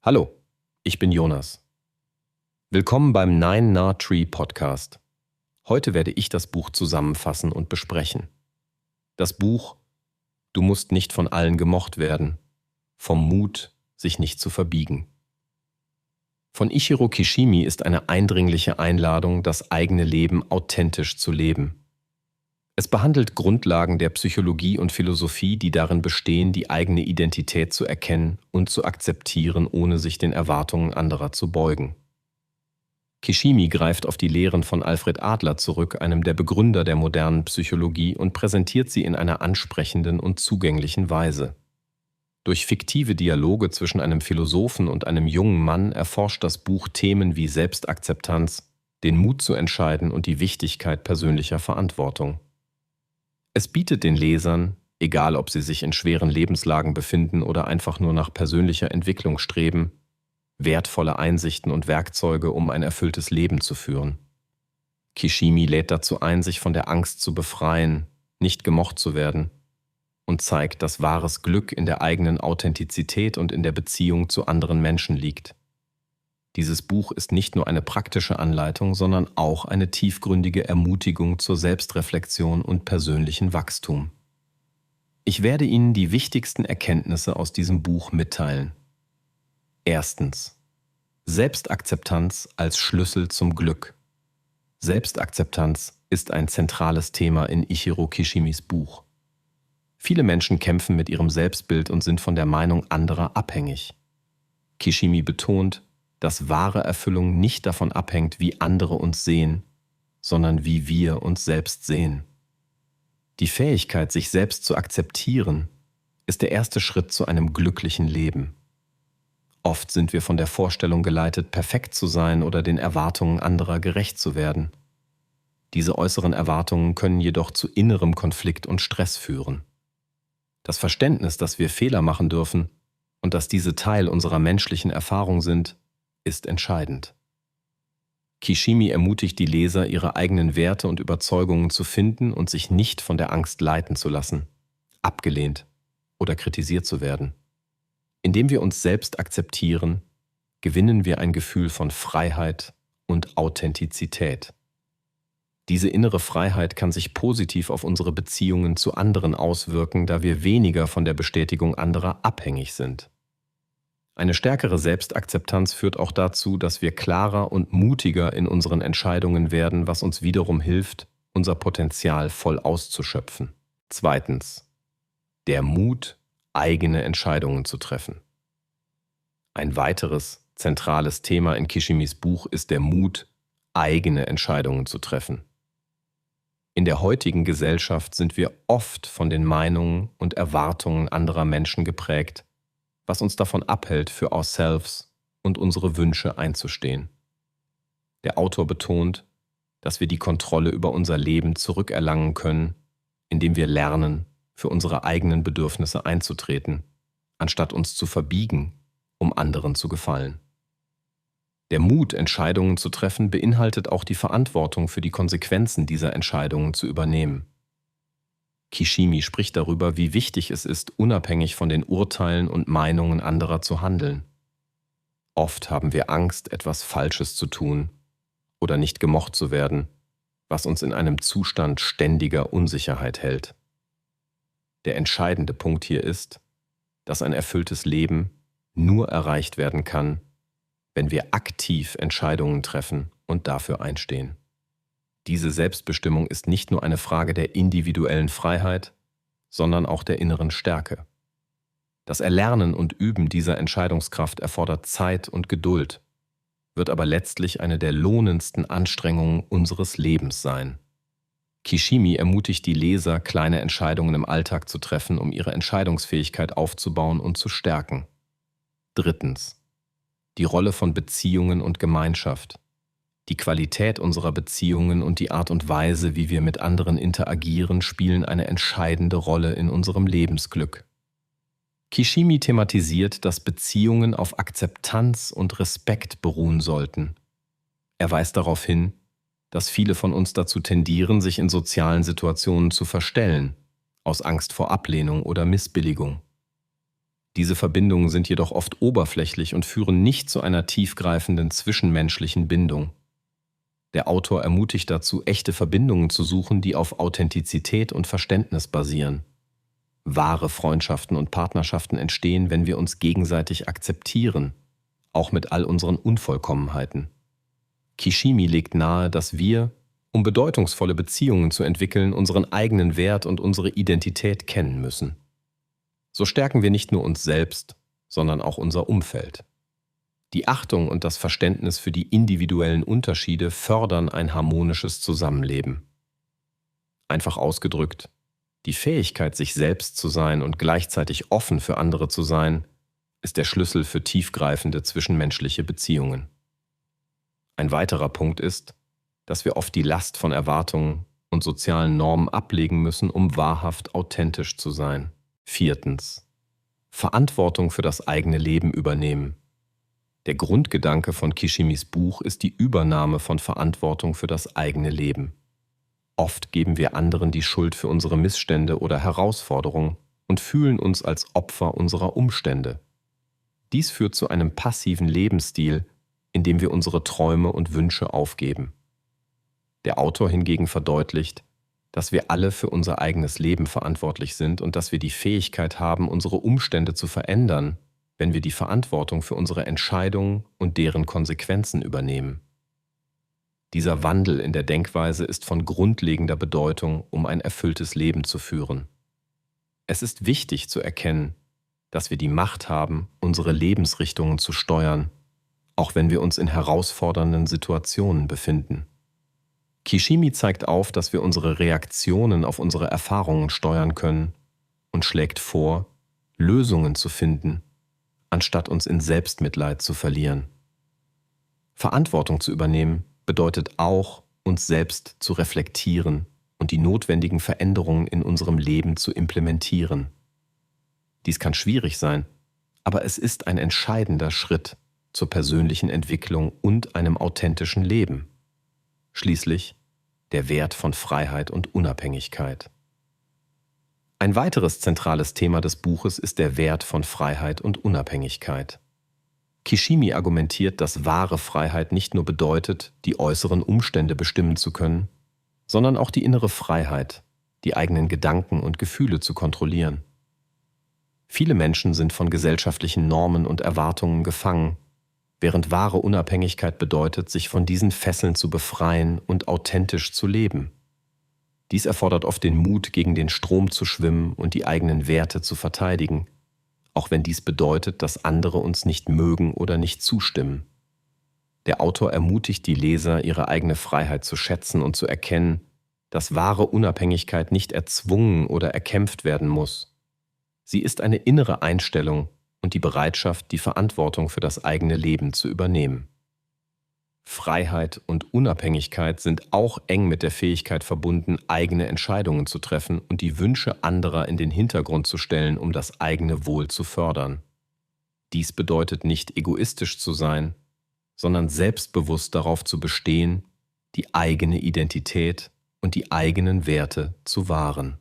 Hallo, ich bin Jonas. Willkommen beim Nine Na Tree Podcast. Heute werde ich das Buch zusammenfassen und besprechen. Das Buch Du musst nicht von allen gemocht werden. Vom Mut, sich nicht zu verbiegen. Von Ichiro Kishimi ist eine eindringliche Einladung, das eigene Leben authentisch zu leben. Es behandelt Grundlagen der Psychologie und Philosophie, die darin bestehen, die eigene Identität zu erkennen und zu akzeptieren, ohne sich den Erwartungen anderer zu beugen. Kishimi greift auf die Lehren von Alfred Adler zurück, einem der Begründer der modernen Psychologie, und präsentiert sie in einer ansprechenden und zugänglichen Weise. Durch fiktive Dialoge zwischen einem Philosophen und einem jungen Mann erforscht das Buch Themen wie Selbstakzeptanz, den Mut zu entscheiden und die Wichtigkeit persönlicher Verantwortung. Es bietet den Lesern, egal ob sie sich in schweren Lebenslagen befinden oder einfach nur nach persönlicher Entwicklung streben, wertvolle Einsichten und Werkzeuge, um ein erfülltes Leben zu führen. Kishimi lädt dazu ein, sich von der Angst zu befreien, nicht gemocht zu werden, und zeigt, dass wahres Glück in der eigenen Authentizität und in der Beziehung zu anderen Menschen liegt. Dieses Buch ist nicht nur eine praktische Anleitung, sondern auch eine tiefgründige Ermutigung zur Selbstreflexion und persönlichen Wachstum. Ich werde Ihnen die wichtigsten Erkenntnisse aus diesem Buch mitteilen. Erstens. Selbstakzeptanz als Schlüssel zum Glück. Selbstakzeptanz ist ein zentrales Thema in Ichiro Kishimis Buch. Viele Menschen kämpfen mit ihrem Selbstbild und sind von der Meinung anderer abhängig. Kishimi betont, dass wahre Erfüllung nicht davon abhängt, wie andere uns sehen, sondern wie wir uns selbst sehen. Die Fähigkeit, sich selbst zu akzeptieren, ist der erste Schritt zu einem glücklichen Leben. Oft sind wir von der Vorstellung geleitet, perfekt zu sein oder den Erwartungen anderer gerecht zu werden. Diese äußeren Erwartungen können jedoch zu innerem Konflikt und Stress führen. Das Verständnis, dass wir Fehler machen dürfen und dass diese Teil unserer menschlichen Erfahrung sind, ist entscheidend. Kishimi ermutigt die Leser, ihre eigenen Werte und Überzeugungen zu finden und sich nicht von der Angst leiten zu lassen, abgelehnt oder kritisiert zu werden. Indem wir uns selbst akzeptieren, gewinnen wir ein Gefühl von Freiheit und Authentizität. Diese innere Freiheit kann sich positiv auf unsere Beziehungen zu anderen auswirken, da wir weniger von der Bestätigung anderer abhängig sind. Eine stärkere Selbstakzeptanz führt auch dazu, dass wir klarer und mutiger in unseren Entscheidungen werden, was uns wiederum hilft, unser Potenzial voll auszuschöpfen. Zweitens. Der Mut, eigene Entscheidungen zu treffen. Ein weiteres zentrales Thema in Kishimis Buch ist der Mut, eigene Entscheidungen zu treffen. In der heutigen Gesellschaft sind wir oft von den Meinungen und Erwartungen anderer Menschen geprägt, was uns davon abhält, für ourselves und unsere Wünsche einzustehen. Der Autor betont, dass wir die Kontrolle über unser Leben zurückerlangen können, indem wir lernen, für unsere eigenen Bedürfnisse einzutreten, anstatt uns zu verbiegen, um anderen zu gefallen. Der Mut, Entscheidungen zu treffen, beinhaltet auch die Verantwortung für die Konsequenzen dieser Entscheidungen zu übernehmen. Kishimi spricht darüber, wie wichtig es ist, unabhängig von den Urteilen und Meinungen anderer zu handeln. Oft haben wir Angst, etwas Falsches zu tun oder nicht gemocht zu werden, was uns in einem Zustand ständiger Unsicherheit hält. Der entscheidende Punkt hier ist, dass ein erfülltes Leben nur erreicht werden kann, wenn wir aktiv Entscheidungen treffen und dafür einstehen. Diese Selbstbestimmung ist nicht nur eine Frage der individuellen Freiheit, sondern auch der inneren Stärke. Das Erlernen und Üben dieser Entscheidungskraft erfordert Zeit und Geduld, wird aber letztlich eine der lohnendsten Anstrengungen unseres Lebens sein. Kishimi ermutigt die Leser, kleine Entscheidungen im Alltag zu treffen, um ihre Entscheidungsfähigkeit aufzubauen und zu stärken. Drittens. Die Rolle von Beziehungen und Gemeinschaft. Die Qualität unserer Beziehungen und die Art und Weise, wie wir mit anderen interagieren, spielen eine entscheidende Rolle in unserem Lebensglück. Kishimi thematisiert, dass Beziehungen auf Akzeptanz und Respekt beruhen sollten. Er weist darauf hin, dass viele von uns dazu tendieren, sich in sozialen Situationen zu verstellen, aus Angst vor Ablehnung oder Missbilligung. Diese Verbindungen sind jedoch oft oberflächlich und führen nicht zu einer tiefgreifenden zwischenmenschlichen Bindung. Der Autor ermutigt dazu, echte Verbindungen zu suchen, die auf Authentizität und Verständnis basieren. Wahre Freundschaften und Partnerschaften entstehen, wenn wir uns gegenseitig akzeptieren, auch mit all unseren Unvollkommenheiten. Kishimi legt nahe, dass wir, um bedeutungsvolle Beziehungen zu entwickeln, unseren eigenen Wert und unsere Identität kennen müssen. So stärken wir nicht nur uns selbst, sondern auch unser Umfeld. Die Achtung und das Verständnis für die individuellen Unterschiede fördern ein harmonisches Zusammenleben. Einfach ausgedrückt, die Fähigkeit, sich selbst zu sein und gleichzeitig offen für andere zu sein, ist der Schlüssel für tiefgreifende zwischenmenschliche Beziehungen. Ein weiterer Punkt ist, dass wir oft die Last von Erwartungen und sozialen Normen ablegen müssen, um wahrhaft authentisch zu sein. 4. Verantwortung für das eigene Leben übernehmen. Der Grundgedanke von Kishimis Buch ist die Übernahme von Verantwortung für das eigene Leben. Oft geben wir anderen die Schuld für unsere Missstände oder Herausforderungen und fühlen uns als Opfer unserer Umstände. Dies führt zu einem passiven Lebensstil, in dem wir unsere Träume und Wünsche aufgeben. Der Autor hingegen verdeutlicht, dass wir alle für unser eigenes Leben verantwortlich sind und dass wir die Fähigkeit haben, unsere Umstände zu verändern, wenn wir die Verantwortung für unsere Entscheidungen und deren Konsequenzen übernehmen. Dieser Wandel in der Denkweise ist von grundlegender Bedeutung, um ein erfülltes Leben zu führen. Es ist wichtig zu erkennen, dass wir die Macht haben, unsere Lebensrichtungen zu steuern, auch wenn wir uns in herausfordernden Situationen befinden. Kishimi zeigt auf, dass wir unsere Reaktionen auf unsere Erfahrungen steuern können und schlägt vor, Lösungen zu finden, anstatt uns in Selbstmitleid zu verlieren. Verantwortung zu übernehmen bedeutet auch, uns selbst zu reflektieren und die notwendigen Veränderungen in unserem Leben zu implementieren. Dies kann schwierig sein, aber es ist ein entscheidender Schritt zur persönlichen Entwicklung und einem authentischen Leben. Schließlich der Wert von Freiheit und Unabhängigkeit. Ein weiteres zentrales Thema des Buches ist der Wert von Freiheit und Unabhängigkeit. Kishimi argumentiert, dass wahre Freiheit nicht nur bedeutet, die äußeren Umstände bestimmen zu können, sondern auch die innere Freiheit, die eigenen Gedanken und Gefühle zu kontrollieren. Viele Menschen sind von gesellschaftlichen Normen und Erwartungen gefangen, während wahre Unabhängigkeit bedeutet, sich von diesen Fesseln zu befreien und authentisch zu leben. Dies erfordert oft den Mut, gegen den Strom zu schwimmen und die eigenen Werte zu verteidigen, auch wenn dies bedeutet, dass andere uns nicht mögen oder nicht zustimmen. Der Autor ermutigt die Leser, ihre eigene Freiheit zu schätzen und zu erkennen, dass wahre Unabhängigkeit nicht erzwungen oder erkämpft werden muss. Sie ist eine innere Einstellung und die Bereitschaft, die Verantwortung für das eigene Leben zu übernehmen. Freiheit und Unabhängigkeit sind auch eng mit der Fähigkeit verbunden, eigene Entscheidungen zu treffen und die Wünsche anderer in den Hintergrund zu stellen, um das eigene Wohl zu fördern. Dies bedeutet nicht egoistisch zu sein, sondern selbstbewusst darauf zu bestehen, die eigene Identität und die eigenen Werte zu wahren.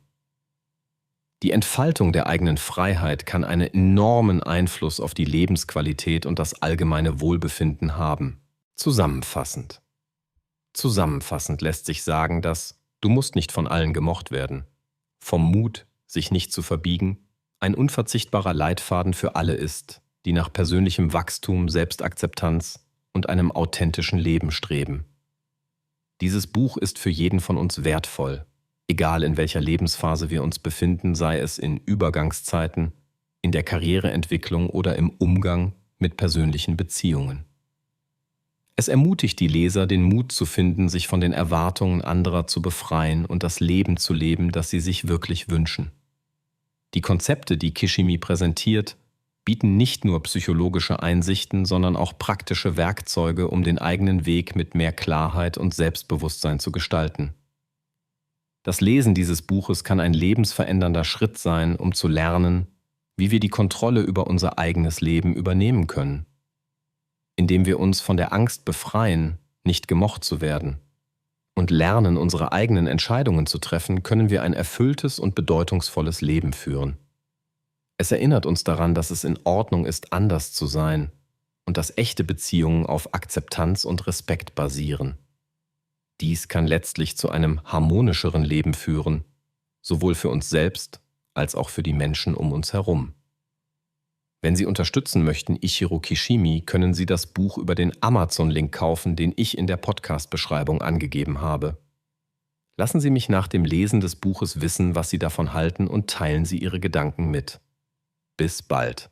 Die Entfaltung der eigenen Freiheit kann einen enormen Einfluss auf die Lebensqualität und das allgemeine Wohlbefinden haben. Zusammenfassend lässt sich sagen, dass du musst nicht von allen gemocht werden. Vom Mut, sich nicht zu verbiegen, ein unverzichtbarer Leitfaden für alle ist, die nach persönlichem Wachstum, Selbstakzeptanz und einem authentischen Leben streben. Dieses Buch ist für jeden von uns wertvoll, egal in welcher Lebensphase wir uns befinden, sei es in Übergangszeiten, in der Karriereentwicklung oder im Umgang mit persönlichen Beziehungen. Es ermutigt die Leser, den Mut zu finden, sich von den Erwartungen anderer zu befreien und das Leben zu leben, das sie sich wirklich wünschen. Die Konzepte, die Kishimi präsentiert, bieten nicht nur psychologische Einsichten, sondern auch praktische Werkzeuge, um den eigenen Weg mit mehr Klarheit und Selbstbewusstsein zu gestalten. Das Lesen dieses Buches kann ein lebensverändernder Schritt sein, um zu lernen, wie wir die Kontrolle über unser eigenes Leben übernehmen können. Indem wir uns von der Angst befreien, nicht gemocht zu werden, und lernen, unsere eigenen Entscheidungen zu treffen, können wir ein erfülltes und bedeutungsvolles Leben führen. Es erinnert uns daran, dass es in Ordnung ist, anders zu sein und dass echte Beziehungen auf Akzeptanz und Respekt basieren. Dies kann letztlich zu einem harmonischeren Leben führen, sowohl für uns selbst als auch für die Menschen um uns herum. Wenn Sie unterstützen möchten Ichiro Kishimi, können Sie das Buch über den Amazon-Link kaufen, den ich in der Podcast-Beschreibung angegeben habe. Lassen Sie mich nach dem Lesen des Buches wissen, was Sie davon halten, und teilen Sie Ihre Gedanken mit. Bis bald.